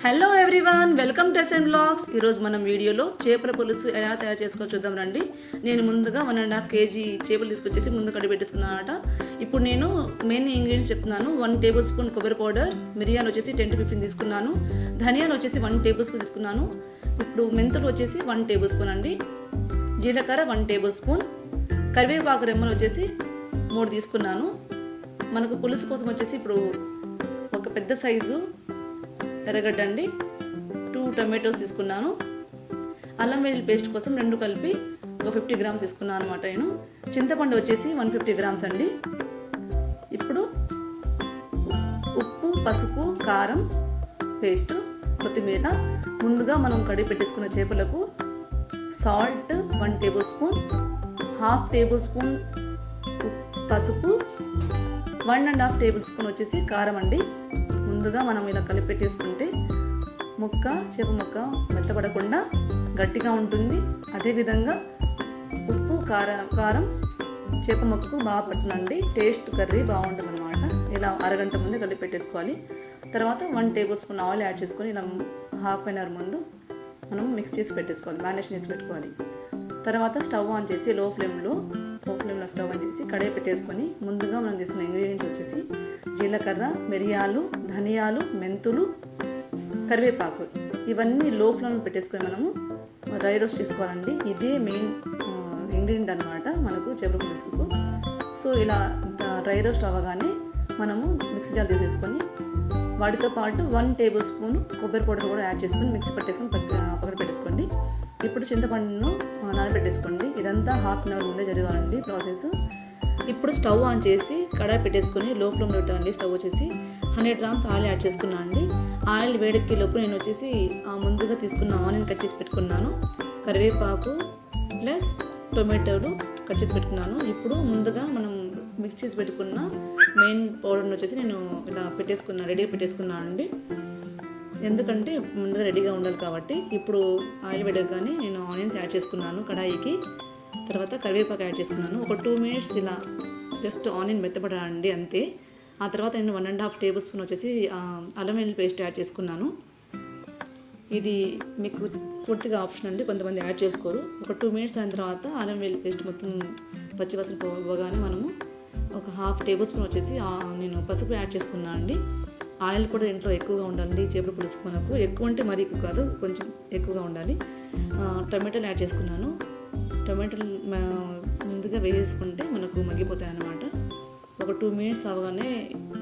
Hello everyone, welcome to SN blogs. ఈరోజు మనం వీడియోలో చేపల పులుసు ఎలా తయారు చేసుకోవచ్చు చూద్దాం రండి. నేను ముందుగా 1.5 kg చేపలు తీసుకొచ్చేసి ముందు కడిగి పెట్టేసుకున్నానట. ఇప్పుడు నేను మెయిన్ ఇంగ్రీడియంట్స్ చెప్తున్నాను. 1 టేబుల్ స్పూన్ కొబ్బరి పౌడర్, మిరియాలు వచ్చేసి 10 to 15 తీసుకున్నాను, ధనియాలు వచ్చేసి 1 టేబుల్ స్పూన్ తీసుకున్నాను. ఇప్పుడు మెంతులు వచ్చేసి 1 టేబుల్ స్పూన్ అండి, జీలకర్ర 1 టేబుల్ స్పూన్, కరివేపాకు రెమ్మలు వచ్చేసి 3 తీసుకున్నాను. మనకు పులుసు కోసం వచ్చేసి ఇప్పుడు ఒక పెద్ద సైజు ఎర్రగడ్డ అండి, 2 టొమాటోస్ తీసుకున్నాను. అల్లం వెల్లుల్లి పేస్ట్ కోసం 2 కలిపి ఒక 50 grams తీసుకున్నాను అనమాట. నేను చింతపండు వచ్చేసి 150 grams అండి. ఇప్పుడు ఉప్పు, పసుపు, కారం, పేస్ట్, కొత్తిమీర, ముందుగా మనం కడిగి పెట్టేసుకున్న చేపలకు salt 1 table spoon, 1/2 table spoon పసుపు, 1.5 టేబుల్ స్పూన్ వచ్చేసి కారం అండి. ముందుగా మనం ఇలా కలిపి పెట్టేసుకుంటే చేప ముక్క మెత్తపడకుండా గట్టిగా ఉంటుంది. అదేవిధంగా ఉప్పు కారం చేప ముక్కకు బాగా పట్టునండి, టేస్ట్ కర్రీ బాగుంటుంది అనమాట. ఇలా అరగంట ముందే కలిపి పెట్టేసుకోవాలి. తర్వాత 1 టేబుల్ స్పూన్ ఆయిల్ యాడ్ చేసుకొని ఇలా హాఫ్ అన్ అవర్ ముందు మనం మిక్స్ చేసి పెట్టేసుకోవాలి, మ్యారినేషన్ చేసి పెట్టుకోవాలి. తర్వాత స్టవ్ ఆన్ చేసి లో ఫ్లేమ్లో స్టవ్ ఆన్ చేసి కడాయి పెట్టేసుకొని ముందుగా మనం తీసుకున్న ఇంగ్రీడియంట్స్ వచ్చేసి జీలకర్ర, మిరియాలు, ధనియాలు, మెంతులు, కరివేపాకు, ఇవన్నీ లో ఫ్లేమ్లో పెట్టేసుకొని మనము డ్రై రోస్ట్ చేసుకోవాలండి. ఇదే మెయిన్ ఇంగ్రీడియంట్ అనమాట మనకు చేపల పులుసుకు. సో ఇలా డ్రై రోస్ట్ అవ్వగానే మనము మిక్సీ జార్ తీసేసుకొని వాటితో పాటు 1 టేబుల్ స్పూన్ కొబ్బరి పౌడర్ కూడా యాడ్ చేసుకొని మిక్సీ పట్టేసుకొని పక్కన పెట్టేసుకోండి. ఇప్పుడు చింతపండును నానబెట్టేసుకోండి. ఇదంతా హాఫ్ అన్ అవర్ ముందే జరగాలండి ప్రాసెస్. ఇప్పుడు స్టవ్ ఆన్ చేసి కడాయి పెట్టేసుకొని లో ఫ్లేమ్లో పెట్టండి. స్టవ్ వచ్చేసి 100 grams ఆయిల్ యాడ్ చేసుకున్నాను అండి. ఆయిల్ వేడెక్కే లోపు నేను వచ్చేసి ముందుగా తీసుకున్న ఆనియన్ కట్ చేసి పెట్టుకున్నాను, కరివేపాకు ప్లస్ టొమాటోలు కట్ చేసి పెట్టుకున్నాను. ఇప్పుడు ముందుగా మనం మిక్స్ చేసి పెట్టుకున్న మెయిన్ పౌడర్ని వచ్చేసి నేను ఇలా రెడీగా పెట్టేసుకున్నాను అండి. ఎందుకంటే ముందుగా రెడీగా ఉండాలి కాబట్టి. ఇప్పుడు ఆయిల్ పెట్టగానే నేను ఆనియన్స్ యాడ్ చేసుకున్నాను కడాయికి. తర్వాత కరివేపాకు యాడ్ చేసుకున్నాను. ఒక 2 minutes ఇలా జస్ట్ ఆనియన్ మెత్తపడాలండి, అంతే. ఆ తర్వాత నేను 1.5 టేబుల్ స్పూన్ వచ్చేసి అల్లం వెల్లుల్లి పేస్ట్ యాడ్ చేసుకున్నాను. ఇది మీకు పూర్తిగా ఆప్షన్ అండి, కొంతమంది యాడ్ చేసుకోరు. ఒక 2 minutes అయిన తర్వాత అల్లం వెల్లుల్లి పేస్ట్ మొత్తం పచ్చివాసన పోగానే మనము ఒక 1/2 టేబుల్ స్పూన్ వచ్చేసి నేను పసుపు యాడ్ చేసుకున్నాను అండి. ఆయిల్ కూడా ఇంట్లో ఎక్కువగా ఉండాలి చేపల పులుసు మనకు. ఎక్కువ అంటే మరీ ఎక్కువ కాదు, కొంచెం ఎక్కువగా ఉండాలి. టొమాటోలు యాడ్ చేసుకున్నాను. టొమాటోలు ముందుగా వేసేసుకుంటే మనకు మగ్గిపోతాయి అన్నమాట. ఒక 2 minutes అవగానే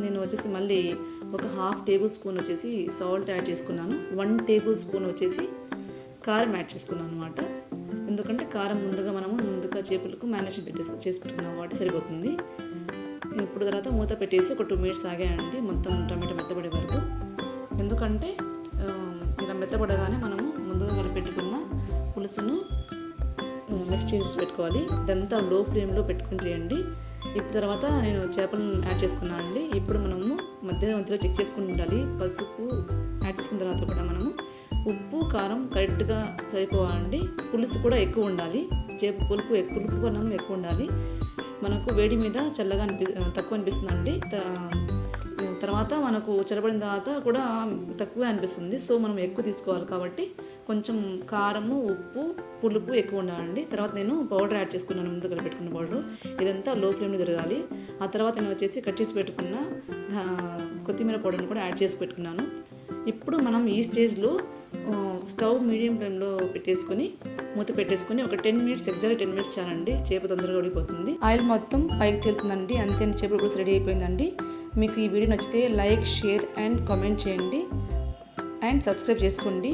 నేను వచ్చేసి మళ్ళీ ఒక 1/2 టేబుల్ స్పూన్ వచ్చేసి సాల్ట్ యాడ్ చేసుకున్నాను. 1 టేబుల్ స్పూన్ వచ్చేసి కారం యాడ్ చేసుకున్నాను అనమాట. ఎందుకంటే కారం ముందుగా చేపలకు మ్యారినేషన్ చేసి పెట్టుకున్నాం కాబట్టి సరిపోతుంది. ఇప్పుడు తర్వాత మూత పెట్టేసి ఒక 2 minutes ఆగాయండి, మొత్తం టమాటో మెత్తబడే వరకు. ఎందుకంటే ఇలా మెత్తబడగానే మనము ముందుగా కలిపెట్టుకున్న పులుసును మిక్స్ చేసి పెట్టుకోవాలి. ఇదంతా లో ఫ్లేమ్లో పెట్టుకుని చేయండి. ఇప్పుడు తర్వాత నేను చేపలను యాడ్ చేసుకున్నాను అండి. ఇప్పుడు మనము మధ్యలో చెక్ చేసుకుని ఉండాలి. పసుపు యాడ్ చేసుకున్న తర్వాత కూడా మనము ఉప్పు, కారం కరెక్ట్గా సరిపోవాలండి. పులుసు కూడా ఎక్కువ ఉండాలి, పులుపు కన్నా ఎక్కువ ఉండాలి. మనకు వేడి మీద చల్లగా తక్కువ అనిపిస్తుందండి. తర్వాత మనకు చల్లబడిన తర్వాత కూడా తక్కువ అనిపిస్తుంది. సో మనం ఎక్కువ తీసుకోవాలి కాబట్టి కొంచెం కారము, ఉప్పు, పులుపు ఎక్కువ ఉండాలండి. తర్వాత నేను పౌడర్ యాడ్ చేసుకున్నాను, ముందు కలిపెట్టుకున్న పౌడరు. ఇదంతా లో ఫ్లేమ్లో జరగాలి. ఆ తర్వాత నేను వచ్చేసి కట్ చేసి పెట్టుకున్న కొత్తిమీర పౌడర్ని కూడా యాడ్ చేసి పెట్టుకున్నాను. ఇప్పుడు మనం ఈ స్టేజ్లో స్టవ్ మీడియం ఫ్లేమ్లో పెట్టేసుకొని మూత పెట్టేసుకొని ఒక 10 minutes, ఎగ్జాక్ట్ 10 minutes చాలండి. చేప తొందరగా ఉడికిపోతుంది. ఆయిల్ మొత్తం పైకి తేలుతుందండి, అంతే. చేపల పులుసు రెడీ అయిపోయిందండి. మీకు ఈ వీడియో నచ్చితే లైక్, షేర్ అండ్ కామెంట్ చేయండి అండ్ సబ్స్క్రైబ్ చేసుకోండి.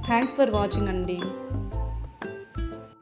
థ్యాంక్స్ ఫర్ వాచింగ్ అండి.